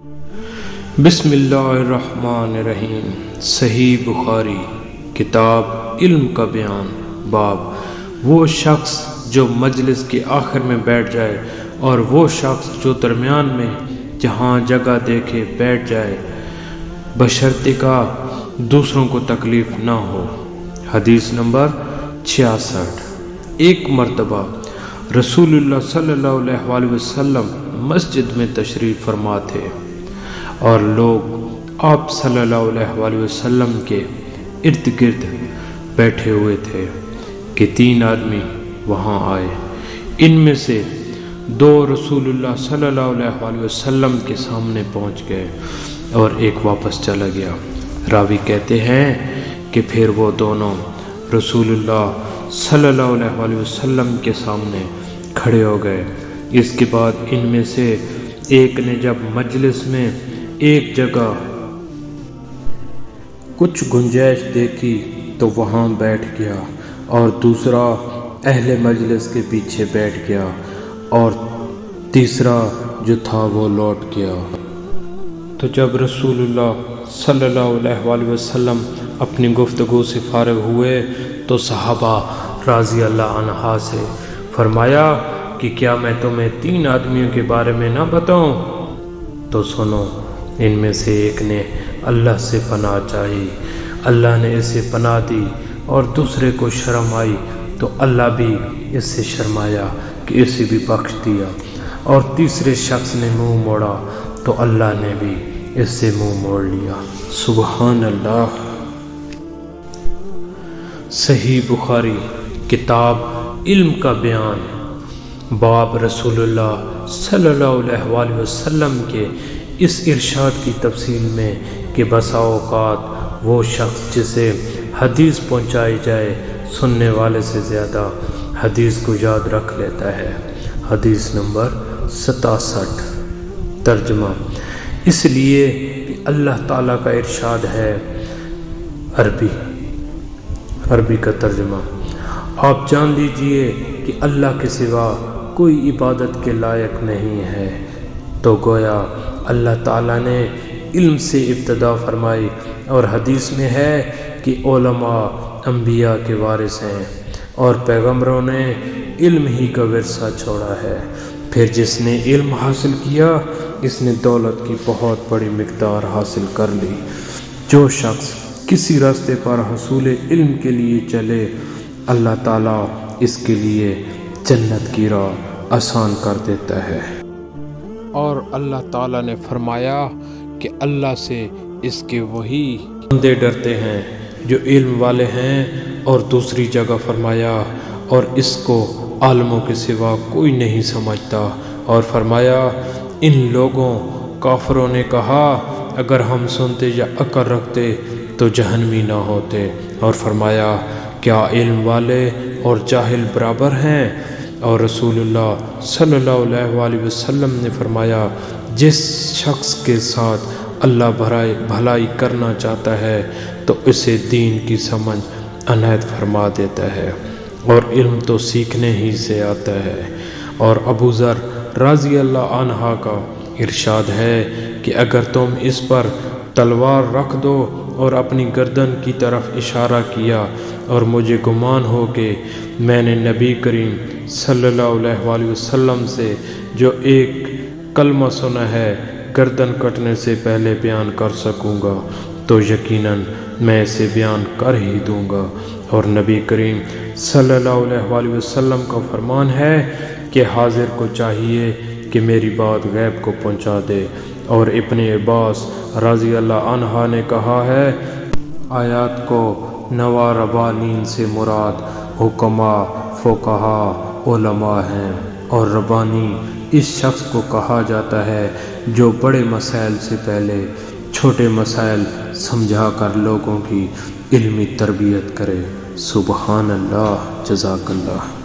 بسم اللہ الرحمن الرحیم۔ صحیح بخاری کتاب علم کا بیان۔ باب وہ شخص جو مجلس کے آخر میں بیٹھ جائے اور وہ شخص جو درمیان میں جہاں جگہ دیکھے بیٹھ جائے، بشرطے کا دوسروں کو تکلیف نہ ہو۔ حدیث نمبر 66۔ ایک مرتبہ رسول اللہ صلی اللہ علیہ وسلم مسجد میں تشریف فرما تھے اور لوگ آپ صلی اللہ علیہ وسلم کے ارد گرد بیٹھے ہوئے تھے کہ 3 آدمی وہاں آئے۔ ان میں سے 2 رسول اللہ صلی اللہ علیہ وسلم کے سامنے پہنچ گئے اور ایک واپس چلا گیا۔ راوی کہتے ہیں کہ پھر وہ دونوں رسول اللہ صلی اللہ علیہ وسلم کے سامنے کھڑے ہو گئے۔ اس کے بعد ان میں سے ایک نے جب مجلس میں ایک جگہ کچھ گنجائش دیکھی تو وہاں بیٹھ گیا اور دوسرا اہل مجلس کے پیچھے بیٹھ گیا اور تیسرا جو تھا وہ لوٹ گیا۔ تو جب رسول اللہ صلی اللہ علیہ وسلم اپنی گفتگو سے فارغ ہوئے تو صحابہ رضی اللہ عنہ سے فرمایا کہ کیا میں تمہیں 3 آدمیوں کے بارے میں نہ بتاؤں؟ تو سنو۔ ان میں سے ایک نے اللہ سے پناہ چاہی، اللہ نے اسے پناہ دی، اور دوسرے کو شرم آئی تو اللہ بھی اس سے شرمایا کہ اسے بھی بخش دیا، اور تیسرے شخص نے منہ موڑا تو اللہ نے بھی اس سے منہ موڑ لیا۔ سبحان اللہ۔ صحیح بخاری کتاب علم کا بیان۔ باب رسول اللہ صلی اللہ علیہ وسلم کے اس ارشاد کی تفصیل میں کہ بسا اوقات وہ شخص جسے حدیث پہنچائی جائے سننے والے سے زیادہ حدیث کو یاد رکھ لیتا ہے۔ حدیث نمبر 67۔ ترجمہ۔ اس لیے کہ اللہ تعالیٰ کا ارشاد ہے۔ عربی کا ترجمہ۔ آپ جان لیجئے کہ اللہ کے سوا کوئی عبادت کے لائق نہیں ہے۔ تو گویا اللہ تعالیٰ نے علم سے ابتدا فرمائی، اور حدیث میں ہے کہ علماء انبیاء کے وارث ہیں اور پیغمبروں نے علم ہی کا ورثہ چھوڑا ہے۔ پھر جس نے علم حاصل کیا اس نے دولت کی بہت بڑی مقدار حاصل کر لی۔ جو شخص کسی راستے پر حصول علم کے لیے چلے اللہ تعالیٰ اس کے لیے جنت کی راہ آسان کر دیتا ہے۔ اور اللہ تعالیٰ نے فرمایا کہ اللہ سے اس کے وہی بندے ڈرتے ہیں جو علم والے ہیں، اور دوسری جگہ فرمایا اور اس کو عالموں کے سوا کوئی نہیں سمجھتا، اور فرمایا ان لوگوں کافروں نے کہا اگر ہم سنتے یا عقل رکھتے تو جہنمی نہ ہوتے، اور فرمایا کیا علم والے اور جاہل برابر ہیں؟ اور رسول اللہ صلی اللہ علیہ وسلم نے فرمایا جس شخص کے ساتھ اللہ بھلائی کرنا چاہتا ہے تو اسے دین کی سمجھ عنایت فرما دیتا ہے، اور علم تو سیکھنے ہی سے آتا ہے۔ اور ابو ذر رضی اللہ عنہ کا ارشاد ہے کہ اگر تم اس پر تلوار رکھ دو اور اپنی گردن کی طرف اشارہ کیا اور مجھے گمان ہو کہ میں نے نبی کریم صلی اللہ علیہ وسلم سے جو ایک کلمہ سنا ہے گردن کٹنے سے پہلے بیان کر سکوں گا تو یقیناً میں اسے بیان کر ہی دوں گا۔ اور نبی کریم صلی اللہ علیہ وسلم کا فرمان ہے کہ حاضر کو چاہیے کہ میری بات غیب کو پہنچا دے۔ اور ابن عباس رضی اللہ عنہ نے کہا ہے آیات کو نوا ربانین سے مراد حکماء فقہا علماء ہیں، اور ربانی اس شخص کو کہا جاتا ہے جو بڑے مسائل سے پہلے چھوٹے مسائل سمجھا کر لوگوں کی علمی تربیت کرے۔ سبحان اللہ۔ جزاک اللہ۔